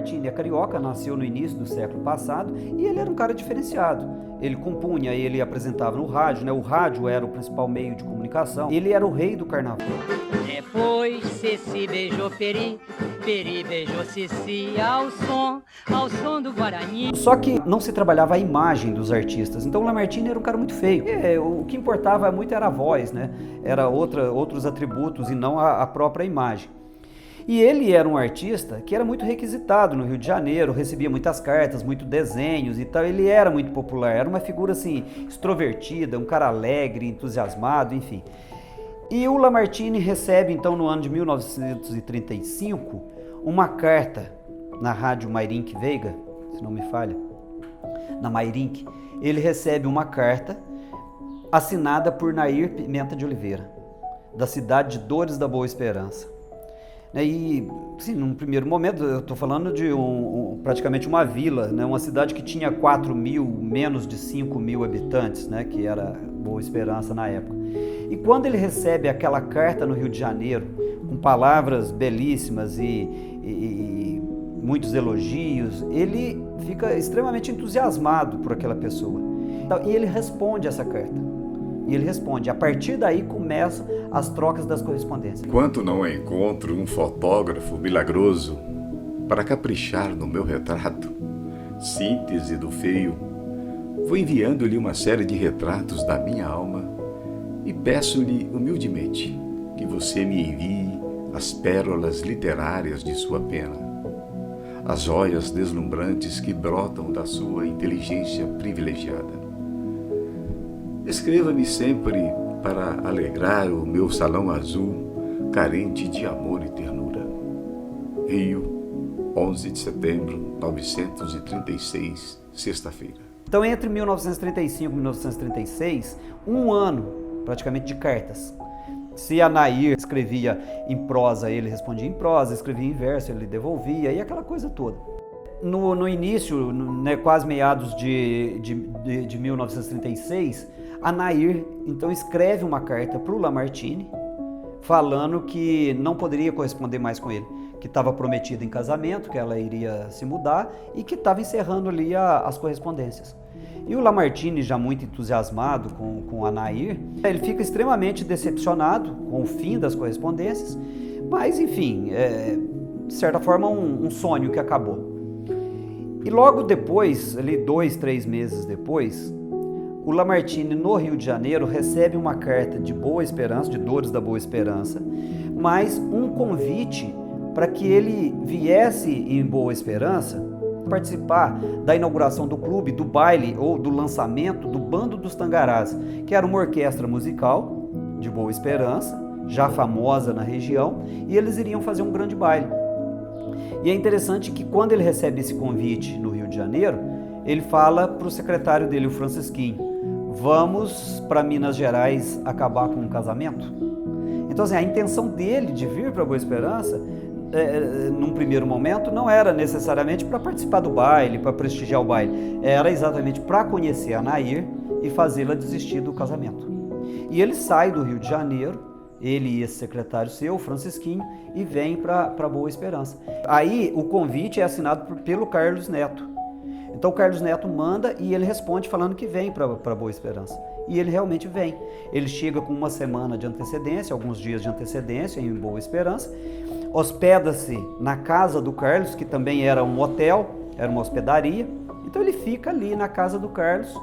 Lamartine é carioca, nasceu no início do século passado e ele era um cara diferenciado. Ele compunha, ele apresentava no rádio, né? O rádio era o principal meio de comunicação. Ele era o rei do carnaval. Depois Ceci beijou Peri, Peri beijou Ceci ao som do Guarani. Só que não se trabalhava a imagem dos artistas. Então o Lamartine era um cara muito feio. O que importava muito era a voz, né? Era outros atributos e não a própria imagem. E ele era um artista que era muito requisitado no Rio de Janeiro, recebia muitas cartas, muitos desenhos e tal. Ele era muito popular, era uma figura assim, extrovertida, um cara alegre, entusiasmado, enfim. E o Lamartine recebe então no ano de 1935 uma carta na rádio Mairinque Veiga, se não me falha, na Mairinque. Ele recebe uma carta assinada por Nair Pimenta de Oliveira, da cidade de Dores da Boa Esperança. E, assim, num primeiro momento, eu estou falando de praticamente uma vila, né? Uma cidade que tinha 4.000, menos de 5.000 habitantes, né? Que era Boa Esperança na época. E quando ele recebe aquela carta no Rio de Janeiro, com palavras belíssimas e muitos elogios, ele fica extremamente entusiasmado por aquela pessoa. E ele responde essa carta. E ele responde. A partir daí começam as trocas das correspondências. Enquanto não encontro um fotógrafo milagroso para caprichar no meu retrato, síntese do feio, vou enviando-lhe uma série de retratos da minha alma e peço-lhe humildemente que você me envie as pérolas literárias de sua pena, as joias deslumbrantes que brotam da sua inteligência privilegiada. Escreva-me sempre para alegrar o meu salão azul, carente de amor e ternura. Rio, 11 de setembro de 1936, sexta-feira. Então, entre 1935 e 1936, um ano praticamente de cartas. Se a Nair escrevia em prosa, ele respondia em prosa, escrevia em verso, ele devolvia, e aquela coisa toda. No início, né, quase meados de 1936, a Nair então escreve uma carta para o Lamartine, falando que não poderia corresponder mais com ele, que estava prometida em casamento, que ela iria se mudar e que estava encerrando ali as correspondências. E o Lamartine, já muito entusiasmado com a Nair, ele fica extremamente decepcionado com o fim das correspondências, mas enfim, de certa forma um sonho que acabou. E logo depois, ali 2, 3 meses depois, o Lamartine, no Rio de Janeiro, recebe uma carta de Boa Esperança, de Dores da Boa Esperança, mais um convite para que ele viesse em Boa Esperança participar da inauguração do clube, do baile ou do lançamento do Bando dos Tangarás, que era uma orquestra musical de Boa Esperança, já famosa na região, e eles iriam fazer um grande baile. E é interessante que quando ele recebe esse convite no Rio de Janeiro, ele fala para o secretário dele, o Francisquinho: vamos para Minas Gerais acabar com um casamento? Então, assim, a intenção dele de vir para Boa Esperança, num primeiro momento, não era necessariamente para participar do baile, para prestigiar o baile, era exatamente para conhecer a Nair e fazê-la desistir do casamento. E ele sai do Rio de Janeiro, ele e esse secretário seu, o Francisquinho, e vem para Boa Esperança. Aí o convite é assinado pelo Carlos Neto. Então o Carlos Neto manda e ele responde falando que vem para Boa Esperança. E ele realmente vem. Ele chega com uma semana de antecedência, alguns dias de antecedência em Boa Esperança, hospeda-se na casa do Carlos, que também era um hotel, era uma hospedaria. Então ele fica ali na casa do Carlos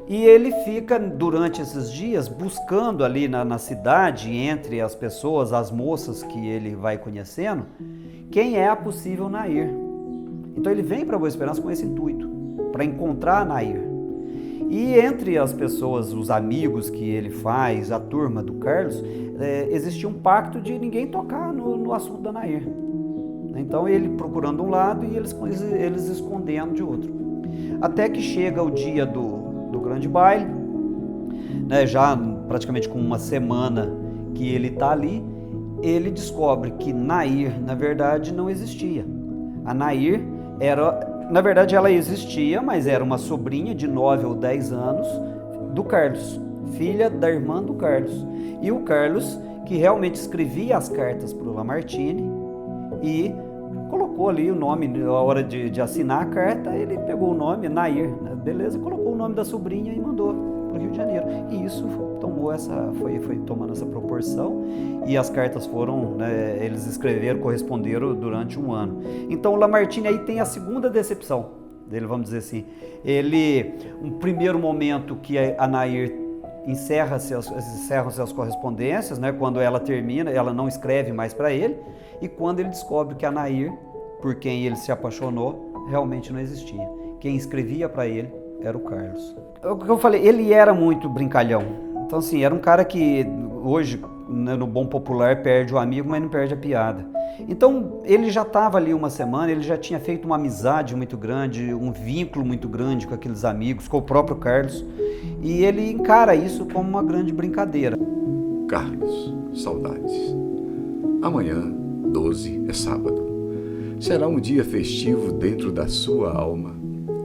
e ele fica durante esses dias buscando ali na cidade, entre as pessoas, as moças que ele vai conhecendo, quem é a possível Nair. Então ele vem para Boa Esperança com esse intuito, para encontrar a Nair. E entre as pessoas, os amigos que ele faz, a turma do Carlos, existia um pacto de ninguém tocar no assunto da Nair. Então ele procurando um lado e eles escondendo de outro. Até que chega o dia do grande baile, né, já praticamente com uma semana que ele está ali, ele descobre que Nair, na verdade, não existia. A Nair na verdade, ela existia, mas era uma sobrinha de 9 ou 10 anos do Carlos, filha da irmã do Carlos. E o Carlos, que realmente escrevia as cartas para o Lamartine e colocou colocou ali o nome, na hora de assinar a carta, ele pegou o nome, Nair, né? Beleza, colocou o nome da sobrinha e mandou para o Rio de Janeiro. E isso foi tomando essa proporção, e as cartas foram, né, eles escreveram, corresponderam durante um ano. Então o Lamartine aí tem a segunda decepção dele, vamos dizer assim. Um primeiro momento que a Nair encerram suas correspondências, né, quando ela termina, ela não escreve mais para ele, e quando ele descobre que a Nair, por quem ele se apaixonou, realmente não existia. Quem escrevia para ele era o Carlos. O que eu falei, ele era muito brincalhão. Então, assim, era um cara que hoje, né, no bom popular, perde o amigo, mas não perde a piada. Então, ele já estava ali uma semana, ele já tinha feito uma amizade muito grande, um vínculo muito grande com aqueles amigos, com o próprio Carlos, e ele encara isso como uma grande brincadeira. Carlos, saudades. Amanhã, 12, é sábado. Será um dia festivo dentro da sua alma,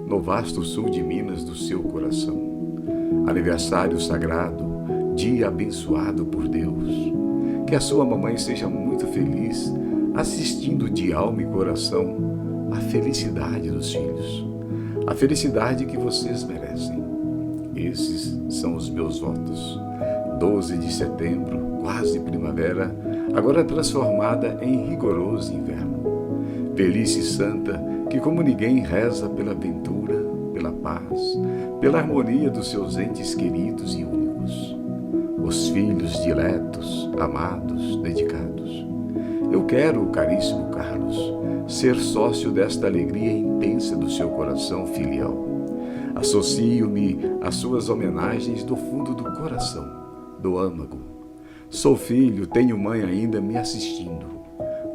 no vasto sul de Minas do seu coração. Aniversário sagrado, dia abençoado por Deus. Que a sua mamãe seja muito feliz, assistindo de alma e coração a felicidade dos filhos, a felicidade que vocês merecem. Esses são os meus votos. 12 de setembro, quase primavera, agora transformada em rigoroso inverno. Velhice santa que como ninguém reza pela ventura, pela paz, pela harmonia dos seus entes queridos e únicos. Os filhos diletos, amados, dedicados. Eu quero, caríssimo Carlos, ser sócio desta alegria intensa do seu coração filial. Associo-me às suas homenagens do fundo do coração, do âmago. Sou filho, tenho mãe ainda me assistindo.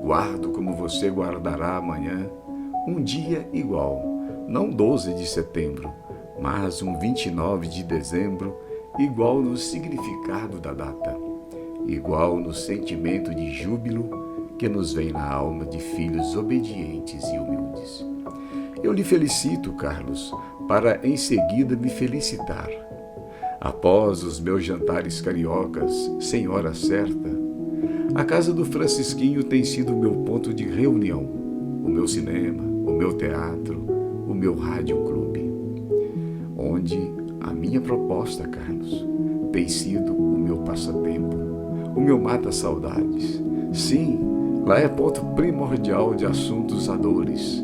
Guardo como você guardará amanhã, um dia igual, não 12 de setembro, mas um 29 de dezembro, igual no significado da data, igual no sentimento de júbilo que nos vem na alma de filhos obedientes e humildes. Eu lhe felicito, Carlos, para em seguida me felicitar. Após os meus jantares cariocas, sem hora certa, a casa do Francisquinho tem sido meu ponto de reunião, o meu cinema, o meu teatro, o meu rádio clube, onde a minha proposta, Carlos, tem sido o meu passatempo, o meu mata-saudades. Sim, lá é ponto primordial de assuntos a dores.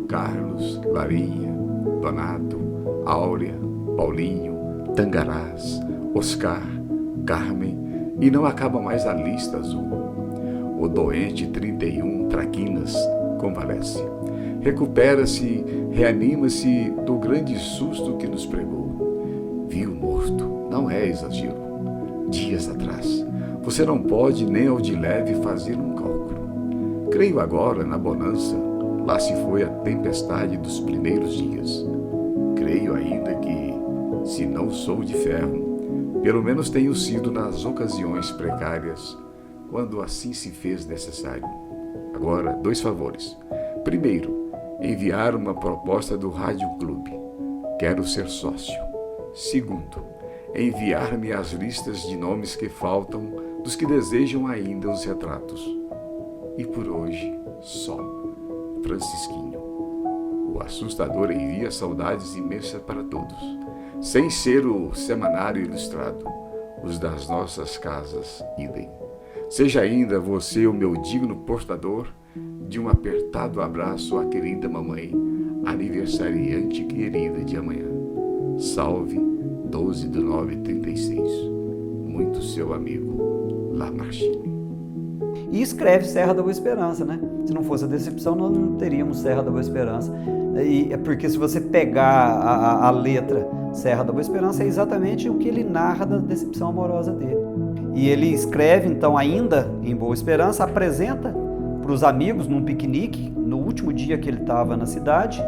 Carlos, Larinha, Donato, Áurea, Paulinho, Tangarás, Oscar, Carmen, e não acaba mais a lista azul. O doente 31 Traquinas convalesce, recupera-se, reanima-se do grande susto que nos pregou. Viu morto, não é exagero. Dias atrás, você não pode nem ao de leve fazer um cálculo. Creio agora na bonança, lá se foi a tempestade dos primeiros dias. Creio ainda que, se não sou de ferro, pelo menos tenho sido nas ocasiões precárias, quando assim se fez necessário. Agora, 2 favores. Primeiro, enviar uma proposta do Rádio Clube. Quero ser sócio. Segundo, enviar-me as listas de nomes que faltam dos que desejam ainda os retratos. E por hoje, só. Francisquinho. O assustador envia saudades imensas para todos, sem ser o semanário ilustrado, os das nossas casas, idem. Seja ainda você o meu digno portador de um apertado abraço à querida mamãe, aniversariante querida de amanhã. Salve, 12/9/36. Muito seu amigo, Lamartine. E escreve Serra da Boa Esperança, né? Se não fosse a decepção, nós não teríamos Serra da Boa Esperança. E é porque se você pegar a letra Serra da Boa Esperança, é exatamente o que ele narra da decepção amorosa dele. E ele escreve, então, ainda em Boa Esperança, apresenta para os amigos num piquenique, no último dia que ele estava na cidade,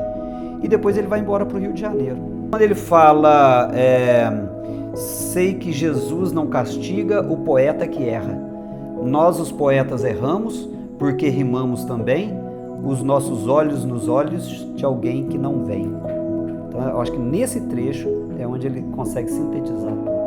e depois ele vai embora para o Rio de Janeiro. Quando ele fala, sei que Jesus não castiga o poeta que erra. Nós, os poetas, erramos, porque rimamos também, os nossos olhos nos olhos de alguém que não vem. Então, eu acho que nesse trecho é onde ele consegue sintetizar tudo.